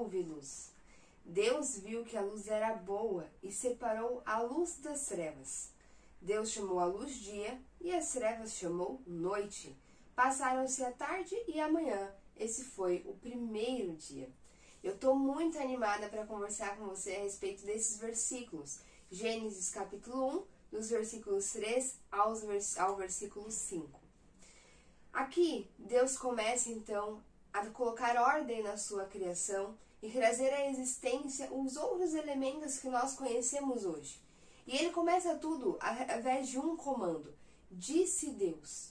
houve luz. Deus viu que a luz era boa e separou a luz das trevas. Deus chamou a luz dia e as trevas chamou noite. Passaram-se a tarde e a manhã. Esse foi o primeiro dia. Eu estou muito animada para conversar com você a respeito desses versículos. Gênesis capítulo 1, dos versículos 3 ao versículo 5. Aqui, Deus começa então a colocar ordem na sua criação e trazer à existência os outros elementos que nós conhecemos hoje. E ele começa tudo através de um comando. Disse Deus.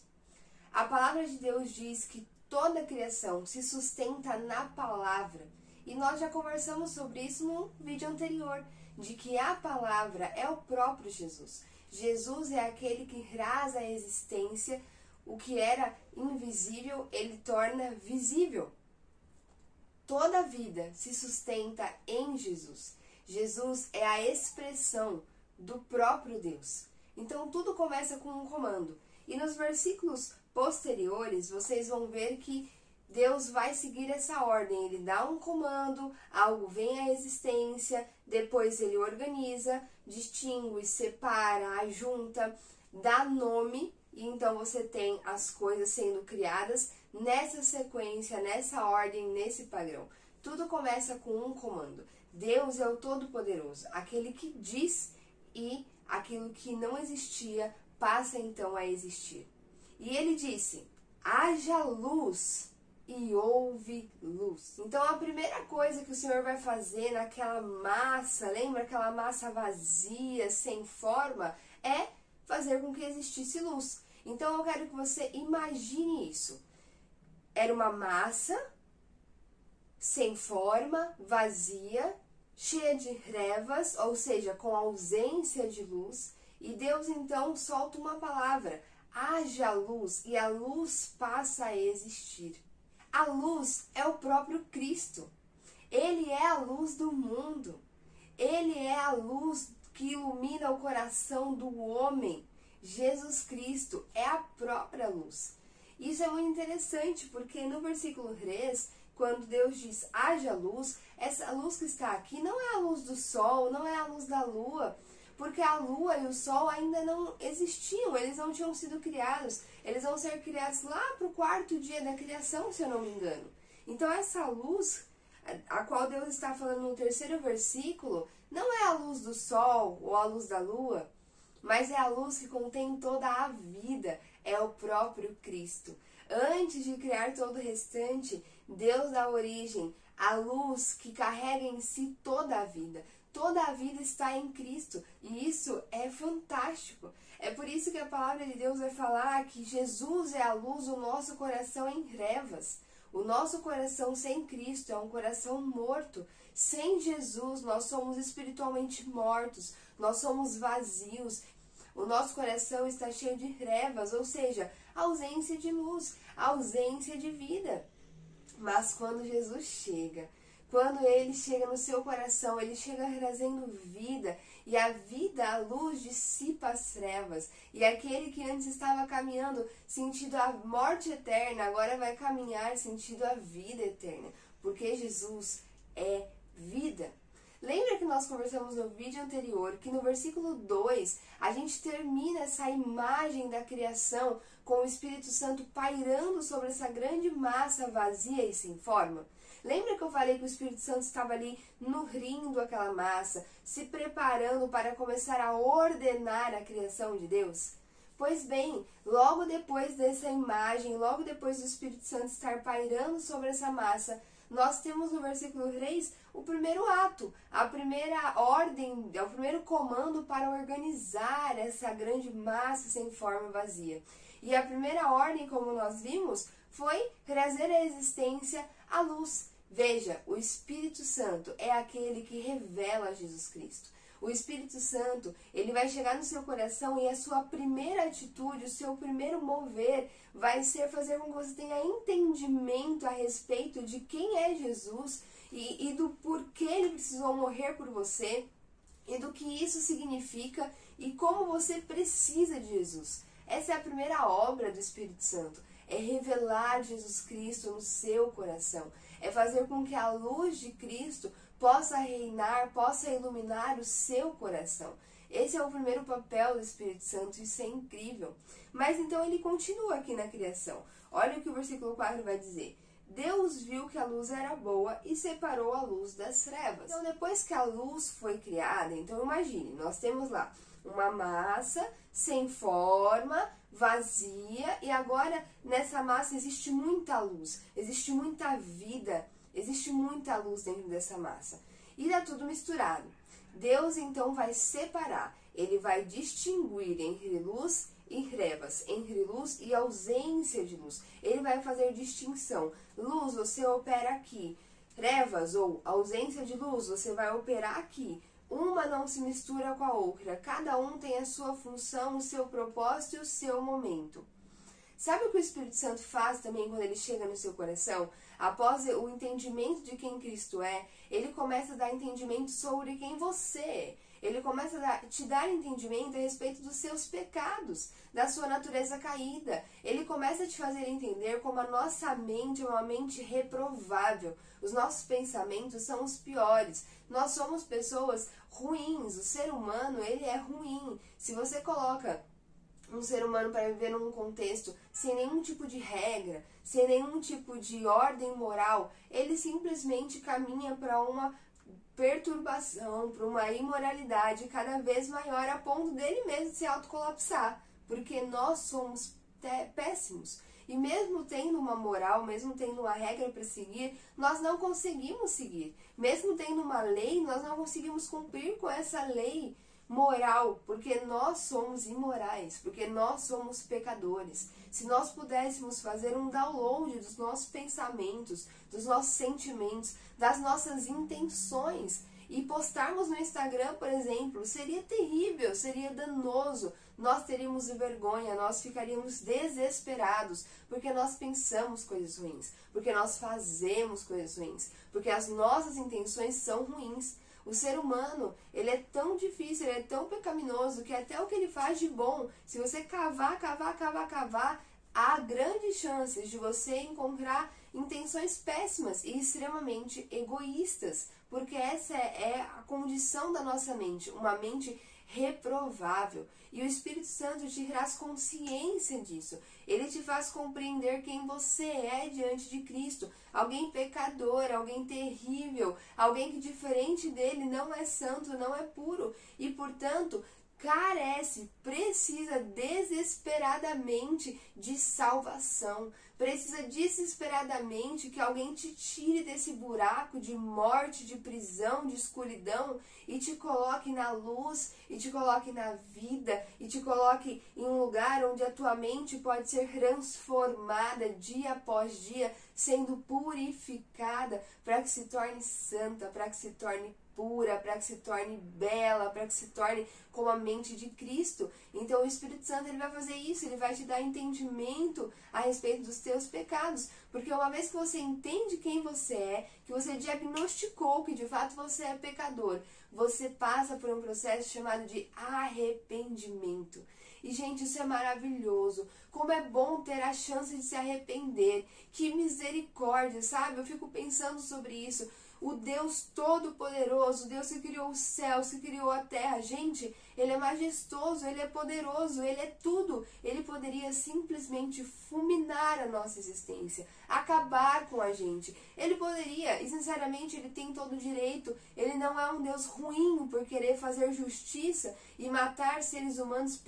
A palavra de Deus diz que toda a criação se sustenta na palavra. E nós já conversamos sobre isso no vídeo anterior, de que a palavra é o próprio Jesus. Jesus é aquele que traz à existência o que era invisível, ele torna visível. Toda a vida se sustenta em Jesus. Jesus é a expressão do próprio Deus. Então tudo começa com um comando. E nos versículos posteriores vocês vão ver que Deus vai seguir essa ordem. Ele dá um comando, algo vem à existência, depois ele organiza, distingue, separa, ajunta, dá nome. E então você tem as coisas sendo criadas nessa sequência, nessa ordem, nesse padrão. Tudo começa com um comando. Deus é o Todo-Poderoso, aquele que diz e aquilo que não existia passa então a existir. E ele disse, haja luz e houve luz. Então a primeira coisa que o Senhor vai fazer naquela massa, lembra aquela massa vazia, sem forma, é fazer com que existisse luz. Então eu quero que você imagine isso. Era uma massa sem forma, vazia, cheia de trevas, ou seja, com ausência de luz. E Deus então solta uma palavra, haja luz, e a luz passa a existir. A luz é o próprio Cristo. Ele é a luz do mundo. Ele é a luz que ilumina o coração do homem. Jesus Cristo é a própria luz. Isso é muito interessante, porque no versículo 3, quando Deus diz haja luz, essa luz que está aqui não é a luz do sol, não é a luz da lua, porque a lua e o sol ainda não existiam, eles não tinham sido criados. Eles vão ser criados lá para o 4º dia da criação, se eu não me engano. Então essa luz, a qual Deus está falando no 3º versículo, não é a luz do sol ou a luz da lua, mas é a luz que contém toda a vida, é o próprio Cristo. Antes de criar todo o restante, Deus dá origem à luz que carrega em si toda a vida. Toda a vida está em Cristo e isso é fantástico. É por isso que a palavra de Deus vai falar que Jesus é a luz do nosso coração em trevas. O nosso coração sem Cristo é um coração morto. Sem Jesus nós somos espiritualmente mortos, nós somos vazios. O nosso coração está cheio de trevas, ou seja, ausência de luz, ausência de vida. Mas quando Jesus chega, quando ele chega no seu coração, ele chega trazendo vida, e a vida, a luz, dissipa as trevas. E aquele que antes estava caminhando sentido a morte eterna, agora vai caminhar sentido a vida eterna, porque Jesus é vida. Lembra que nós conversamos no vídeo anterior que no versículo 2 a gente termina essa imagem da criação com o Espírito Santo pairando sobre essa grande massa vazia e sem forma? Lembra que eu falei que o Espírito Santo estava ali nutrindo aquela massa, se preparando para começar a ordenar a criação de Deus? Pois bem, logo depois dessa imagem, logo depois do Espírito Santo estar pairando sobre essa massa, nós temos no versículo 3 o primeiro ato, a primeira ordem, o primeiro comando para organizar essa grande massa sem forma vazia. E a primeira ordem, como nós vimos, foi trazer à existência a luz. Veja, o Espírito Santo é aquele que revela Jesus Cristo. O Espírito Santo, ele vai chegar no seu coração e a sua primeira atitude, o seu primeiro mover vai ser fazer com que você tenha entendimento a respeito de quem é Jesus e do porquê ele precisou morrer por você e do que isso significa e como você precisa de Jesus. Essa é a primeira obra do Espírito Santo, é revelar Jesus Cristo no seu coração, é fazer com que a luz de Cristo possa reinar, possa iluminar o seu coração. Esse é o primeiro papel do Espírito Santo, isso é incrível. Mas então ele continua aqui na criação. Olha o que o versículo 4 vai dizer. Deus viu que a luz era boa e separou a luz das trevas. Então, depois que a luz foi criada, então imagine, nós temos lá uma massa sem forma, vazia, e agora nessa massa existe muita luz, existe muita vida, existe muita luz dentro dessa massa. E dá tudo misturado. Deus então vai separar, ele vai distinguir entre luz e trevas, entre luz e ausência de luz. Ele vai fazer distinção. Luz, você opera aqui. Trevas ou ausência de luz, você vai operar aqui. Uma não se mistura com a outra. Cada um tem a sua função, o seu propósito e o seu momento. Sabe o que o Espírito Santo faz também quando ele chega no seu coração? Após o entendimento de quem Cristo é, ele começa a dar entendimento sobre quem você é. Ele começa a te dar entendimento a respeito dos seus pecados, da sua natureza caída. Ele começa a te fazer entender como a nossa mente é uma mente reprovável. Os nossos pensamentos são os piores. Nós somos pessoas ruins. O ser humano, ele é ruim. Se você coloca um ser humano para viver num contexto sem nenhum tipo de regra, sem nenhum tipo de ordem moral, ele simplesmente caminha para uma perturbação, para uma imoralidade cada vez maior, a ponto dele mesmo se autocolapsar, porque nós somos péssimos. E mesmo tendo uma moral, mesmo tendo uma regra para seguir, nós não conseguimos seguir. Mesmo tendo uma lei, nós não conseguimos cumprir com essa lei moral, porque nós somos imorais, porque nós somos pecadores. Se nós pudéssemos fazer um download dos nossos pensamentos, dos nossos sentimentos, das nossas intenções e postarmos no Instagram, por exemplo, seria terrível, seria danoso. Nós teríamos vergonha, nós ficaríamos desesperados, porque nós pensamos coisas ruins, porque nós fazemos coisas ruins, porque as nossas intenções são ruins. O ser humano, ele é tão difícil, ele é tão pecaminoso, que até o que ele faz de bom, se você cavar, há grandes chances de você encontrar intenções péssimas e extremamente egoístas, porque essa é a condição da nossa mente, uma mente reprovável. E o Espírito Santo te traz consciência disso. Ele te faz compreender quem você é diante de Cristo. Alguém pecador, alguém terrível, alguém que diferente dele não é santo, não é puro. E, portanto, carece, precisa desesperadamente de salvação. Precisa desesperadamente que alguém te tire desse buraco de morte, de prisão, de escuridão e te coloque na luz, e te coloque na vida, e te coloque em um lugar onde a tua mente pode ser transformada dia após dia, sendo purificada para que se torne santa, para que se torne pura, para que se torne bela, para que se torne como a mente de Cristo. Então o Espírito Santo, ele vai fazer isso, ele vai te dar entendimento a respeito dos teus pecados, porque uma vez que você entende quem você é, que você diagnosticou que de fato você é pecador, você passa por um processo chamado de arrependimento. E, gente, isso é maravilhoso. Como é bom ter a chance de se arrepender. Que misericórdia, sabe? Eu fico pensando sobre isso. O Deus Todo-Poderoso, Deus que criou os céus, que criou a terra. Gente, Ele é majestoso, Ele é poderoso, Ele é tudo. Ele poderia simplesmente fulminar a nossa existência, acabar com a gente. Ele poderia, e sinceramente Ele tem todo o direito. Ele não é um Deus ruim por querer fazer justiça e matar seres humanos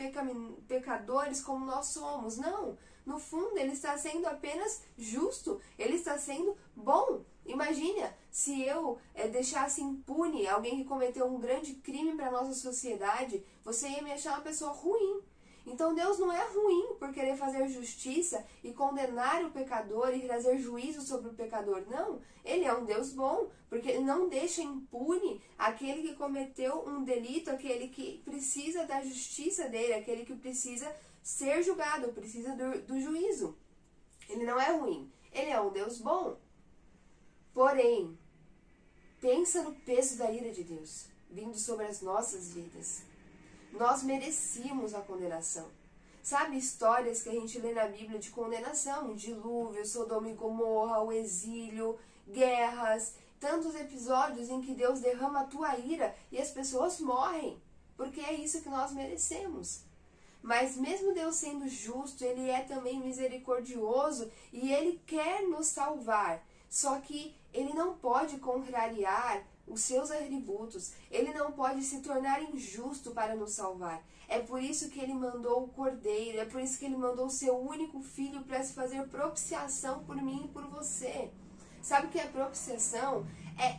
pecadores como nós somos. Não, no fundo Ele está sendo apenas justo, Ele está sendo bom. Imagina se eu deixasse impune alguém que cometeu um grande crime para a nossa sociedade, você ia me achar uma pessoa ruim. Então Deus não é ruim por querer fazer justiça e condenar o pecador e trazer juízo sobre o pecador. Não, Ele é um Deus bom, porque Ele não deixa impune aquele que cometeu um delito, aquele que precisa da justiça dele, aquele que precisa ser julgado, precisa do juízo. Ele não é ruim, Ele é um Deus bom. Porém, pensa no peso da ira de Deus vindo sobre as nossas vidas. Nós merecíamos a condenação. Sabe, histórias que a gente lê na Bíblia de condenação, dilúvio, Sodoma e Gomorra, o exílio. guerras, tantos episódios em que Deus derrama a tua ira e as pessoas morrem, porque é isso que nós merecemos. Mas mesmo Deus sendo justo, Ele é também misericordioso e Ele quer nos salvar. Só que Ele não pode contrariar os seus atributos, Ele não pode se tornar injusto para nos salvar. É por isso que Ele mandou o Cordeiro, é por isso que Ele mandou o seu único Filho para se fazer propiciação por mim e por você. Sabe o que é propiciação?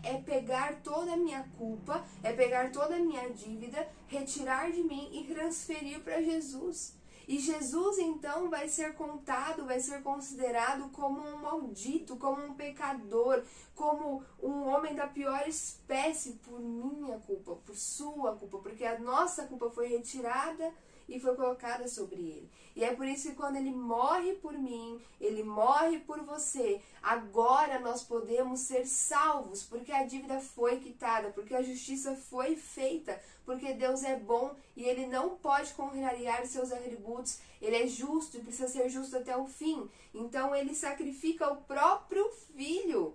É pegar toda a minha culpa, é pegar toda a minha dívida, retirar de mim e transferir para Jesus. E Jesus então vai ser contado, vai ser considerado como um maldito, como um pecador, como um homem da pior espécie por minha culpa, por sua culpa, porque a nossa culpa foi retirada e foi colocada sobre ele. E é por isso que quando ele morre por mim, ele morre por você, agora nós podemos ser salvos, porque a dívida foi quitada, porque a justiça foi feita, porque Deus é bom e ele não pode contrariar seus atributos, ele é justo e precisa ser justo até o fim. Então ele sacrifica o próprio Filho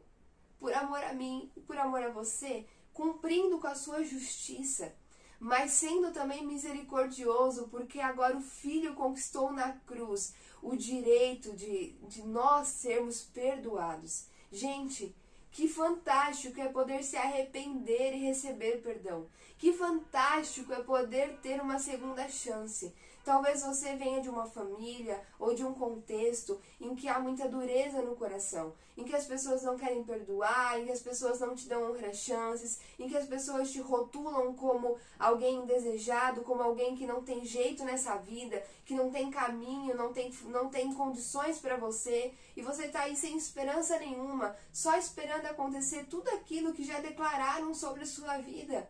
por amor a mim e por amor a você, cumprindo com a sua justiça, mas sendo também misericordioso, porque agora o Filho conquistou na cruz o direito de nós sermos perdoados. Gente, que fantástico é poder se arrepender e receber perdão. Que fantástico é poder ter uma segunda chance. Talvez você venha de uma família ou de um contexto em que há muita dureza no coração, em que as pessoas não querem perdoar, em que as pessoas não te dão outras chances, em que as pessoas te rotulam como alguém indesejado, como alguém que não tem jeito nessa vida, que não tem caminho, não tem condições para você, e você está aí sem esperança nenhuma, só esperando acontecer tudo aquilo que já declararam sobre a sua vida.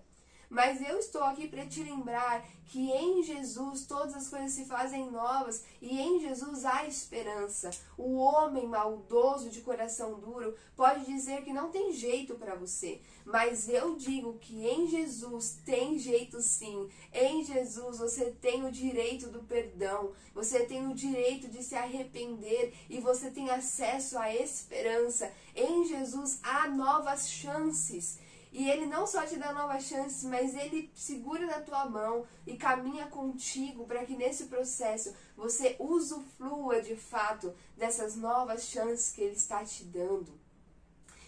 Mas eu estou aqui para te lembrar que em Jesus todas as coisas se fazem novas e em Jesus há esperança. O homem maldoso de coração duro pode dizer que não tem jeito para você, mas eu digo que em Jesus tem jeito sim. Em Jesus você tem o direito do perdão, você tem o direito de se arrepender e você tem acesso à esperança. Em Jesus há novas chances. E ele não só te dá novas chances, mas ele segura na tua mão e caminha contigo para que nesse processo você usufrua de fato dessas novas chances que ele está te dando.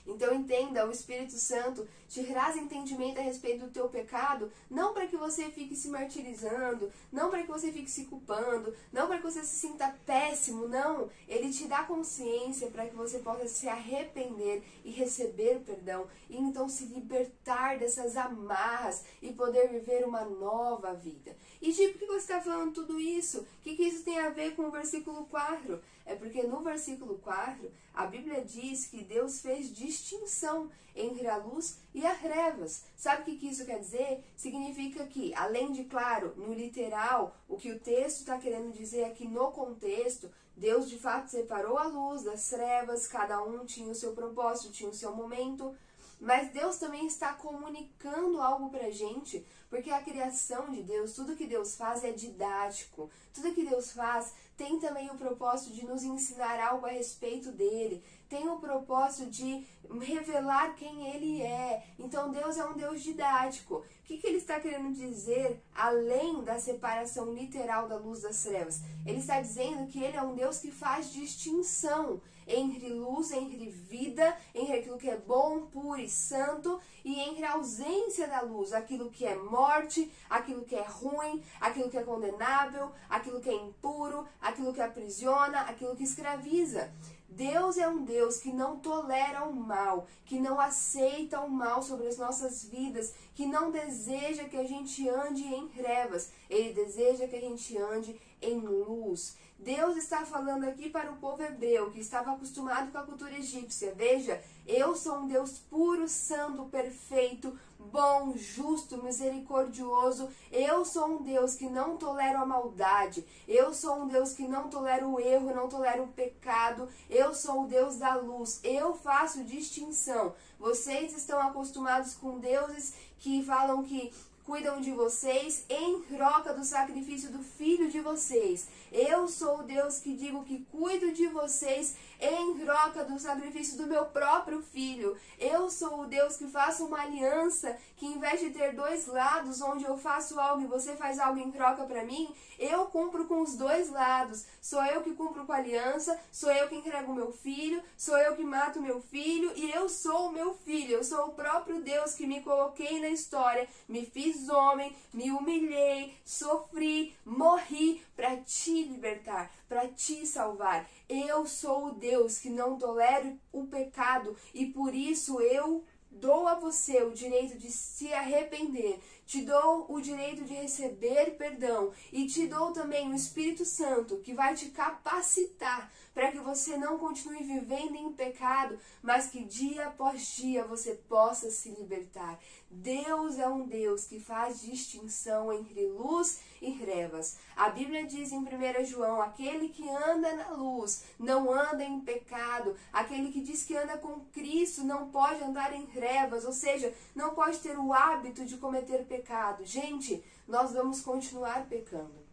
Então entenda, o Espírito Santo te traz entendimento a respeito do teu pecado, não para que você fique se martirizando, não para que você fique se culpando, não para que você se sinta péssimo, não. Ele te dá consciência para que você possa se arrepender e receber perdão, e então se libertar dessas amarras e poder viver uma nova vida. E por que você está falando tudo isso? O que isso tem a ver com o versículo 4? É porque no versículo 4, a Bíblia diz que Deus fez distinção entre a luz e as trevas. Sabe o que isso quer dizer? Significa que, além de, claro, no literal, o que o texto está querendo dizer é que no contexto, Deus de fato separou a luz das trevas, cada um tinha o seu propósito, tinha o seu momento. Mas Deus também está comunicando algo pra gente, porque a criação de Deus, tudo que Deus faz é didático. Tudo que Deus faz tem também o propósito de nos ensinar algo a respeito dele. Tem o propósito de revelar quem ele é. Então Deus é um Deus didático. O que ele está querendo dizer, além da separação literal da luz das trevas? Ele está dizendo que ele é um Deus que faz distinção entre luz, entre vida, entre aquilo que é bom, puro e santo, e entre a ausência da luz, aquilo que é morte, aquilo que é ruim, aquilo que é condenável, aquilo que é impuro, aquilo que aprisiona, aquilo que escraviza. Deus é um Deus que não tolera o mal, que não aceita o mal sobre as nossas vidas, que não deseja que a gente ande em trevas, ele deseja que a gente ande em luz. Deus está falando aqui para o povo hebreu, que estava acostumado com a cultura egípcia. Veja, eu sou um Deus puro, santo, perfeito, bom, justo, misericordioso. Eu sou um Deus que não tolera a maldade. Eu sou um Deus que não tolera o erro, não tolera o pecado. Eu sou o Deus da luz. Eu faço distinção. Vocês estão acostumados com deuses que falam que cuidam de vocês em troca do sacrifício do filho de vocês. Eu sou o Deus que digo que cuido de vocês em troca do sacrifício do meu próprio filho. Eu sou o Deus que faço uma aliança, que em vez de ter dois lados, onde eu faço algo e você faz algo em troca para mim, eu cumpro com os dois lados. Sou eu que cumpro com a aliança, sou eu que entrego o meu filho, sou eu que mato o meu filho, e eu sou o meu filho. Eu sou o próprio Deus que me coloquei na história, me fiz homem, me humilhei, sofri, morri para te libertar, para te salvar. Eu sou o Deus que não tolera o pecado, e por isso eu dou a você o direito de se arrepender, te dou o direito de receber perdão e te dou também o Espírito Santo, que vai te capacitar para que você não continue vivendo em pecado, mas que dia após dia você possa se libertar. Deus é um Deus que faz distinção entre luz e trevas. A Bíblia diz em 1 João, aquele que anda na luz não anda em pecado, aquele que diz que anda com Cristo não pode andar em trevas, ou seja, não pode ter o hábito de cometer pecado. Gente, nós vamos continuar pecando,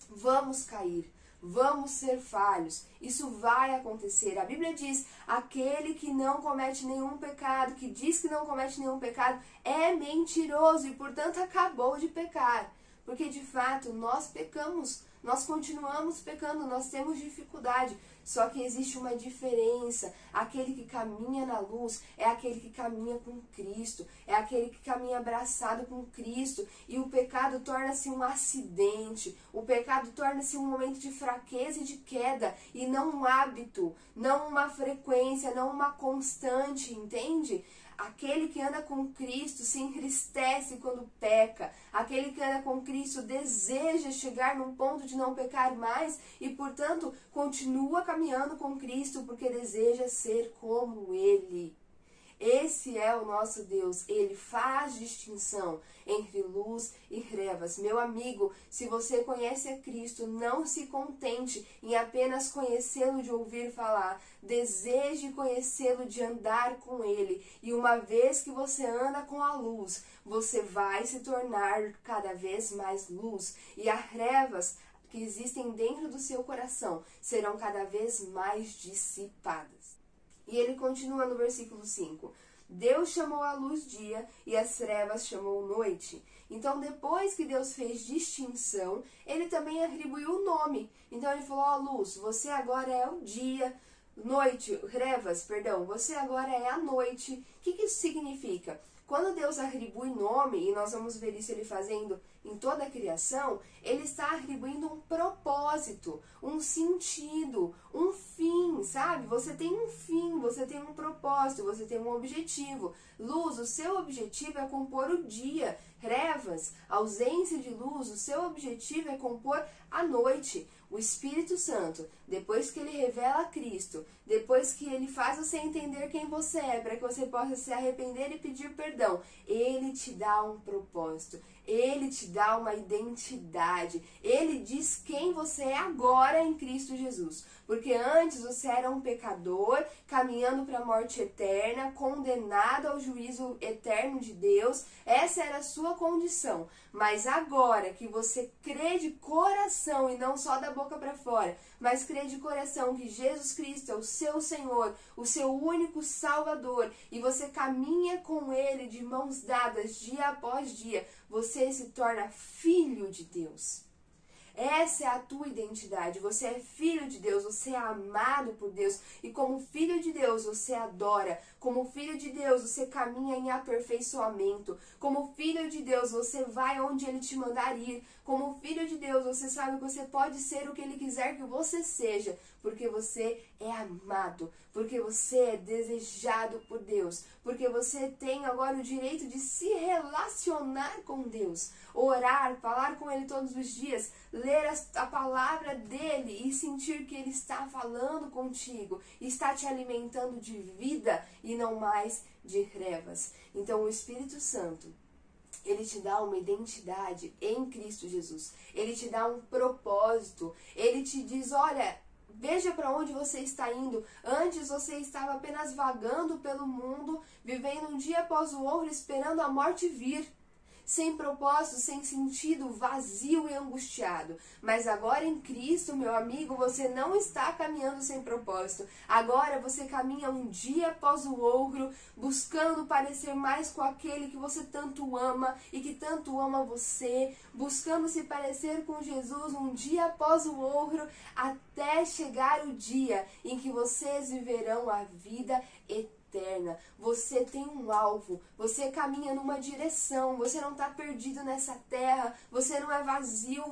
vamos cair, vamos ser falhos, isso vai acontecer. A Bíblia diz, aquele que não comete nenhum pecado, que diz que não comete nenhum pecado, é mentiroso e, portanto, acabou de pecar. Porque, de fato, nós pecamos, nós continuamos pecando, nós temos dificuldade. Só que existe uma diferença. Aquele que caminha na luz é aquele que caminha com Cristo, é aquele que caminha abraçado com Cristo. E o pecado torna-se um acidente, o pecado torna-se um momento de fraqueza e de queda, e não um hábito, não uma frequência, não uma constante, entende? Aquele que anda com Cristo se entristece quando peca. Aquele que anda com Cristo deseja chegar num ponto de não pecar mais e, portanto, continua caminhando com Cristo porque deseja ser como Ele. Esse é o nosso Deus, Ele faz distinção entre luz e trevas. Meu amigo, se você conhece a Cristo, não se contente em apenas conhecê-lo de ouvir falar. Deseje conhecê-lo de andar com Ele. E uma vez que você anda com a luz, você vai se tornar cada vez mais luz. E as trevas que existem dentro do seu coração serão cada vez mais dissipadas. E ele continua no versículo 5. Deus chamou a luz dia e as trevas chamou noite. Então, depois que Deus fez distinção, ele também atribuiu o nome. Então, ele falou, ó luz, você agora é o dia, trevas, você agora é a noite. O que isso significa? Quando Deus atribui nome, e nós vamos ver isso ele fazendo em toda a criação, ele está atribuindo um propósito, um sentido, um fim, sabe? Você tem um fim, você tem um propósito, você tem um objetivo. Luz, o seu objetivo é compor o dia. Trevas, ausência de luz, o seu objetivo é compor a noite. O Espírito Santo, depois que ele revela Cristo, depois que ele faz você entender quem você é, para que você possa se arrepender e pedir perdão, ele te dá um propósito, ele te dá uma identidade, ele diz quem você é agora em Cristo Jesus. Porque antes você era um pecador, caminhando para a morte eterna, condenado ao juízo eterno de Deus, essa era a sua condição. Mas agora que você crê de coração, e não só da boca para fora, mas crê de coração que Jesus Cristo é o seu Senhor, o seu único Salvador, e você caminha com Ele de mãos dadas dia após dia, você se torna filho de Deus. Essa é a tua identidade, você é filho de Deus, você é amado por Deus, e como filho de Deus você adora, como filho de Deus você caminha em aperfeiçoamento, como filho de Deus você vai onde Ele te mandar ir, como filho de Deus você sabe que você pode ser o que Ele quiser que você seja, porque você é amado, porque você é desejado por Deus, porque você tem agora o direito de se relacionar com Deus, orar, falar com Ele todos os dias, ler a palavra dEle e sentir que Ele está falando contigo, está te alimentando de vida e não mais de trevas. Então o Espírito Santo, ele te dá uma identidade em Cristo Jesus, ele te dá um propósito, ele te diz, olha, veja para onde você está indo. Antes você estava apenas vagando pelo mundo, vivendo um dia após o outro, esperando a morte vir. sem propósito, sem sentido, vazio e angustiado. Mas agora em Cristo, meu amigo, você não está caminhando sem propósito. Agora você caminha um dia após o outro, buscando parecer mais com aquele que você tanto ama e que tanto ama você, buscando se parecer com Jesus um dia após o outro, até chegar o dia em que vocês viverão a vida eterna. Você tem um alvo, você caminha numa direção, você não está perdido nessa terra, você não é vazio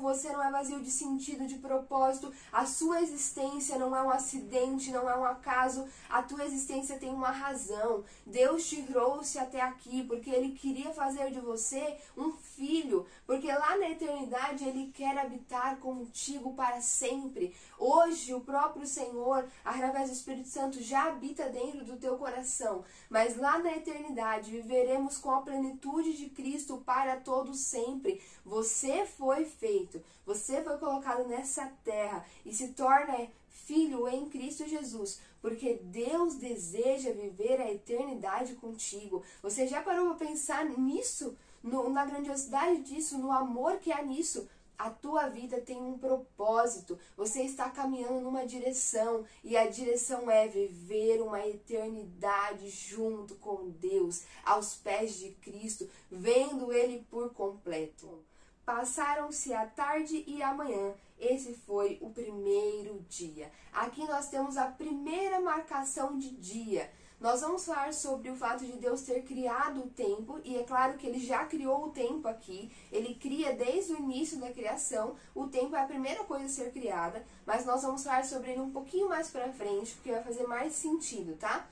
de sentido, de propósito, a sua existência não é um acidente, não é um acaso, a tua existência tem uma razão. Deus te trouxe até aqui porque Ele queria fazer de você um filho, porque lá na eternidade Ele quer habitar contigo para sempre. Hoje o próprio Senhor, através do Espírito Santo, já habita dentro do teu coração, mas lá na eternidade viveremos com a plenitude de Cristo para todo sempre. Você foi feito, você foi colocado nessa terra e se torna filho em Cristo Jesus, porque Deus deseja viver a eternidade contigo. Você já parou para pensar nisso? Na grandiosidade disso, no amor que há nisso? A tua vida tem um propósito, você está caminhando numa direção, e a direção é viver uma eternidade junto com Deus, aos pés de Cristo, vendo Ele por completo. Passaram-se a tarde e a manhã, esse foi o primeiro dia. Aqui nós temos a primeira marcação de dia. Nós vamos falar sobre o fato de Deus ter criado o tempo, e é claro que Ele já criou o tempo aqui, Ele cria desde o início da criação, o tempo é a primeira coisa a ser criada, mas nós vamos falar sobre ele um pouquinho mais pra frente, porque vai fazer mais sentido, tá?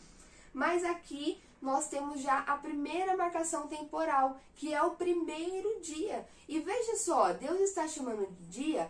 Mas aqui nós temos já a primeira marcação temporal, que é o primeiro dia. E veja só, Deus está chamando de dia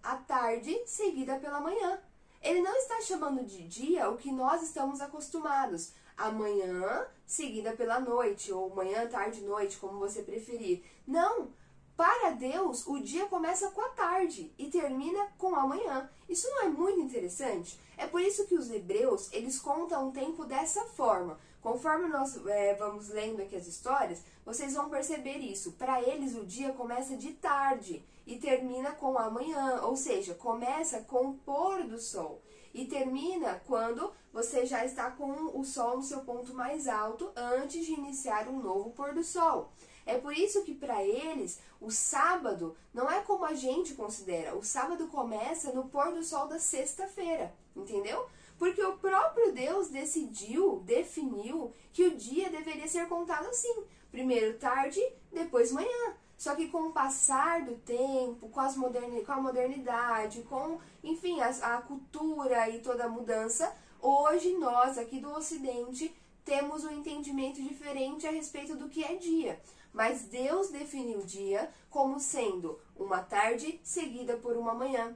a tarde seguida pela manhã. Ele não está chamando de dia o que nós estamos acostumados. Amanhã seguida pela noite, ou manhã, tarde, noite, como você preferir. Não! Para Deus, o dia começa com a tarde e termina com a manhã. Isso não é muito interessante? É por isso que os hebreus, eles contam o tempo dessa forma. Conforme nós vamos lendo aqui as histórias, vocês vão perceber isso. Para eles, o dia começa de tarde e termina com a manhã, ou seja, começa com o pôr do sol e termina quando você já está com o sol no seu ponto mais alto antes de iniciar um novo pôr do sol. É por isso que para eles o sábado não é como a gente considera. O sábado começa no pôr do sol da sexta-feira, entendeu? Porque o próprio Deus definiu que o dia deveria ser contado assim. Primeiro tarde, depois manhã. Só que com o passar do tempo, com a modernidade, com, enfim, a cultura e toda a mudança, hoje nós aqui do Ocidente temos um entendimento diferente a respeito do que é dia. Mas Deus definiu o dia como sendo uma tarde seguida por uma manhã.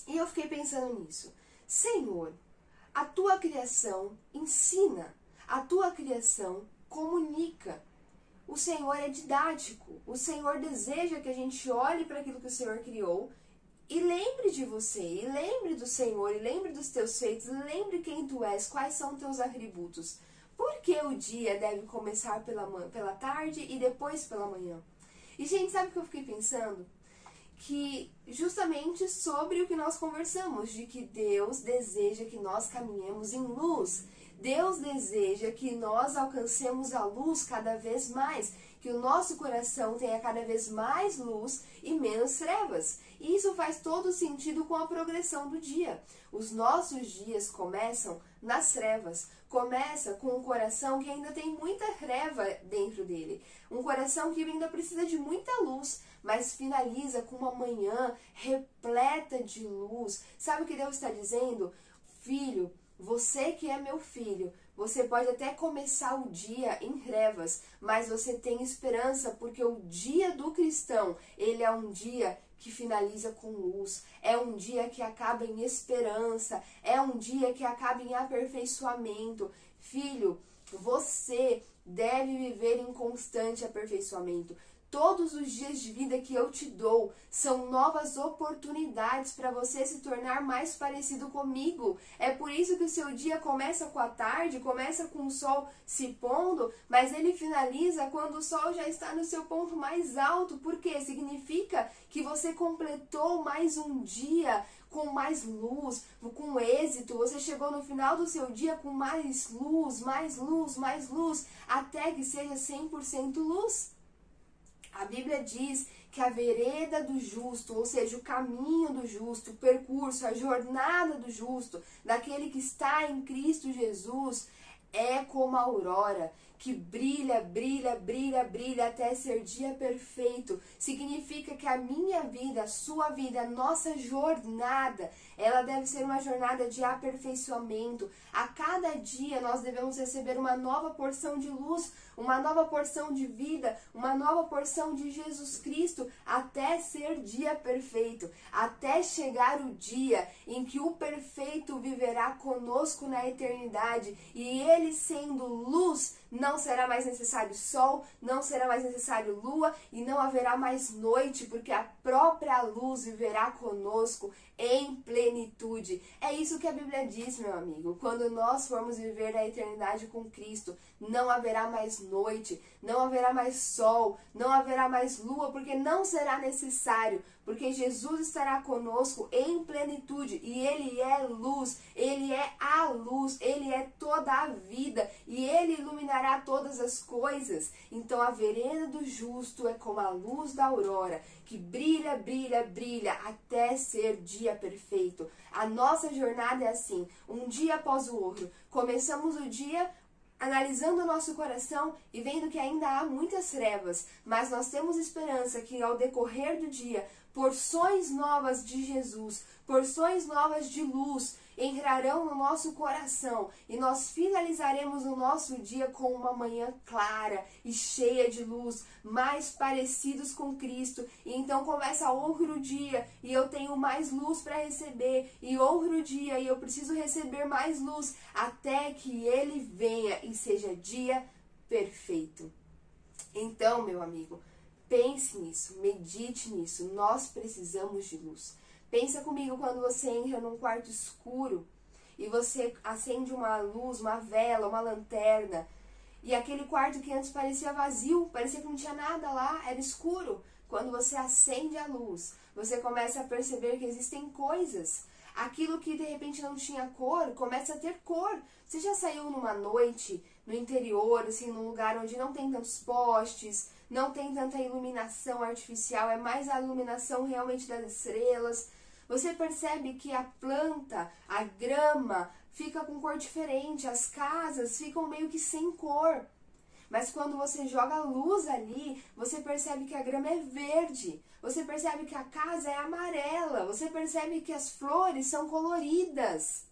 E eu fiquei pensando nisso. Senhor, a tua criação ensina, a tua criação comunica. O Senhor é didático, o Senhor deseja que a gente olhe para aquilo que o Senhor criou e lembre de você, e lembre do Senhor, e lembre dos teus feitos, e lembre quem tu és, quais são teus atributos. Por que o dia deve começar pela tarde e depois pela manhã? E, gente, sabe o que eu fiquei pensando? Que justamente sobre o que nós conversamos, de que Deus deseja que nós caminhemos em luz. Deus deseja que nós alcancemos a luz cada vez mais, que o nosso coração tenha cada vez mais luz e menos trevas. E isso faz todo sentido com a progressão do dia. Os nossos dias começam nas trevas, começa com um coração que ainda tem muita treva dentro dele, um coração que ainda precisa de muita luz, mas finaliza com uma manhã repleta de luz. Sabe o que Deus está dizendo? Filho, você que é meu filho, você pode até começar o dia em trevas, mas você tem esperança, porque o dia do cristão, ele é um dia que finaliza com luz, é um dia que acaba em esperança, é um dia que acaba em aperfeiçoamento. Filho, você deve viver em constante aperfeiçoamento. Todos os dias de vida que eu te dou são novas oportunidades para você se tornar mais parecido comigo. É por isso que o seu dia começa com a tarde, começa com o sol se pondo, mas ele finaliza quando o sol já está no seu ponto mais alto. Por quê? Significa que você completou mais um dia com mais luz, com êxito. Você chegou no final do seu dia com mais luz, mais luz, mais luz, até que seja 100% luz. A Bíblia diz que a vereda do justo, ou seja, o caminho do justo, o percurso, a jornada do justo, daquele que está em Cristo Jesus, é como a aurora, que brilha, brilha, brilha, brilha até ser dia perfeito. Significa que a minha vida, a sua vida, a nossa jornada, ela deve ser uma jornada de aperfeiçoamento. A cada dia nós devemos receber uma nova porção de luz, uma nova porção de vida, uma nova porção de Jesus Cristo, até ser dia perfeito, até chegar o dia em que o perfeito viverá conosco na eternidade, e ele sendo luz, não será mais necessário sol, não será mais necessário lua, e não haverá mais noite, porque a própria luz viverá conosco em plenitude. É isso que a Bíblia diz, meu amigo. Quando nós formos viver a eternidade com Cristo, não haverá mais noite, não haverá mais sol, não haverá mais lua, porque não será necessário, porque Jesus estará conosco em plenitude, e Ele é luz, Ele é a luz, Ele é toda a vida, e Ele iluminará todas as coisas. Então a vereda do justo é como a luz da aurora, que brilha, brilha, brilha, até ser dia perfeito. A nossa jornada é assim, um dia após o outro. Começamos o dia analisando o nosso coração e vendo que ainda há muitas trevas, mas nós temos esperança que ao decorrer do dia, porções novas de Jesus, porções novas de luz entrarão no nosso coração, e nós finalizaremos o nosso dia com uma manhã clara e cheia de luz, mais parecidos com Cristo. E então começa outro dia e eu tenho mais luz para receber, e outro dia e eu preciso receber mais luz, até que Ele venha e seja dia perfeito. Então, meu amigo, pense nisso, medite nisso. Nós precisamos de luz. Pensa comigo quando você entra num quarto escuro e você acende uma luz, uma vela, uma lanterna, e aquele quarto que antes parecia vazio, parecia que não tinha nada lá, era escuro. Quando você acende a luz, você começa a perceber que existem coisas. Aquilo que de repente não tinha cor, começa a ter cor. Você já saiu numa noite, no interior, assim, num lugar onde não tem tantos postes, não tem tanta iluminação artificial, é mais a iluminação realmente das estrelas. Você percebe que a planta, a grama, fica com cor diferente, as casas ficam meio que sem cor. Mas quando você joga luz ali, você percebe que a grama é verde, você percebe que a casa é amarela, você percebe que as flores são coloridas.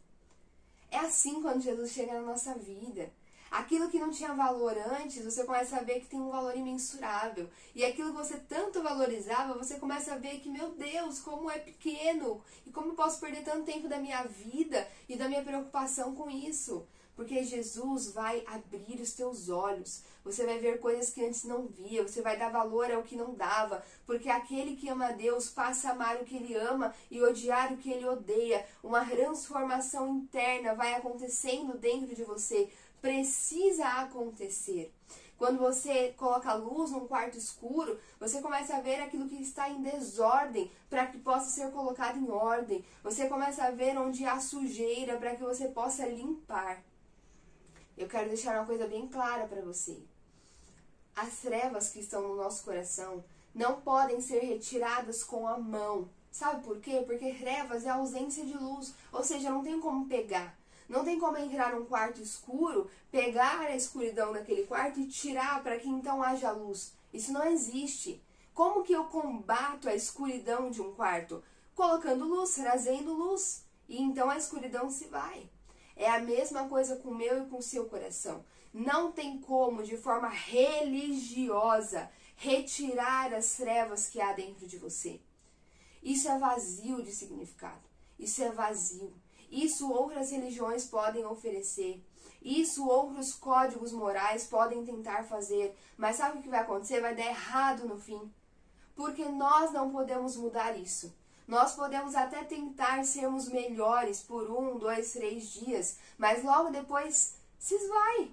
É assim quando Jesus chega na nossa vida. Aquilo que não tinha valor antes, você começa a ver que tem um valor imensurável. E aquilo que você tanto valorizava, você começa a ver que, meu Deus, como é pequeno. E como eu posso perder tanto tempo da minha vida e da minha preocupação com isso. Porque Jesus vai abrir os teus olhos. Você vai ver coisas que antes não via. Você vai dar valor ao que não dava. Porque aquele que ama a Deus passa a amar o que ele ama e odiar o que ele odeia. Uma transformação interna vai acontecendo dentro de você. Precisa acontecer. Quando você coloca luz num quarto escuro, você começa a ver aquilo que está em desordem para que possa ser colocado em ordem. Você começa a ver onde há sujeira para que você possa limpar. Eu quero deixar uma coisa bem clara para você. As trevas que estão no nosso coração não podem ser retiradas com a mão. Sabe por quê? Porque trevas é a ausência de luz, ou seja, não tem como pegar. Não tem como entrar num quarto escuro, pegar a escuridão daquele quarto e tirar para que então haja luz. Isso não existe. Como que eu combato a escuridão de um quarto? Colocando luz, trazendo luz. E então a escuridão se vai. É a mesma coisa com o meu e com o seu coração. Não tem como, de forma religiosa, retirar as trevas que há dentro de você. Isso é vazio de significado. Isso é vazio. Isso outras religiões podem oferecer. Isso outros códigos morais podem tentar fazer, mas sabe o que vai acontecer? Vai dar errado no fim. Porque nós não podemos mudar isso. Nós podemos até tentar sermos melhores por 1, 2, 3 dias, mas logo depois se esvai.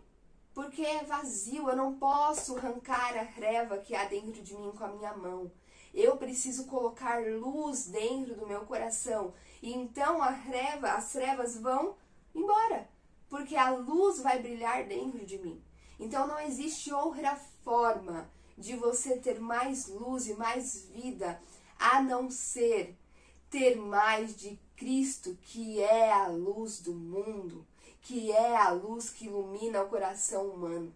Porque é vazio, eu não posso arrancar a treva que há dentro de mim com a minha mão. Eu preciso colocar luz dentro do meu coração. E então as trevas vão embora. Porque a luz vai brilhar dentro de mim. Então não existe outra forma de você ter mais luz e mais vida, a não ser ter mais de Cristo, que é a luz do mundo, que é a luz que ilumina o coração humano.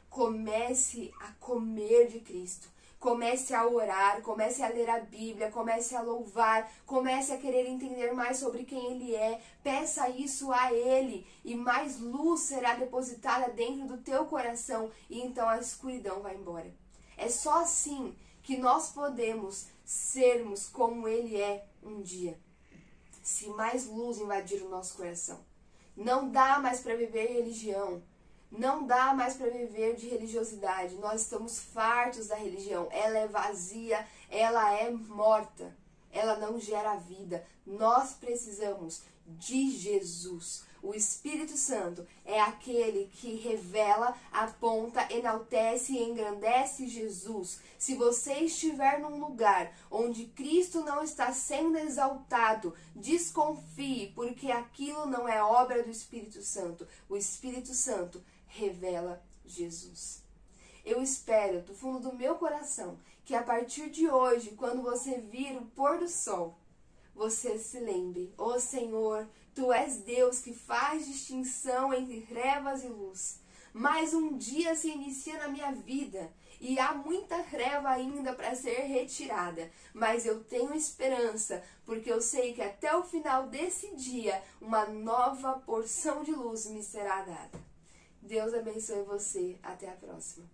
Comece a comer de Cristo. Comece a orar, comece a ler a Bíblia, comece a louvar, comece a querer entender mais sobre quem Ele é. Peça isso a Ele e mais luz será depositada dentro do teu coração e então a escuridão vai embora. É só assim que nós podemos sermos como Ele é um dia. Se mais luz invadir o nosso coração. Não dá mais para viver religião. Não dá mais para viver de religiosidade. Nós estamos fartos da religião. Ela é vazia, ela é morta. Ela não gera vida. Nós precisamos de Jesus. O Espírito Santo é aquele que revela, aponta, enaltece e engrandece Jesus. Se você estiver num lugar onde Cristo não está sendo exaltado, desconfie, porque aquilo não é obra do Espírito Santo. O Espírito Santo revela Jesus. Eu espero do fundo do meu coração que a partir de hoje, quando você vir o pôr do sol, você se lembre: ó Senhor, Tu és Deus que faz distinção entre trevas e luz. Mais um dia se inicia na minha vida e há muita treva ainda para ser retirada. Mas eu tenho esperança, porque eu sei que até o final desse dia, uma nova porção de luz me será dada. Deus abençoe você. Até a próxima.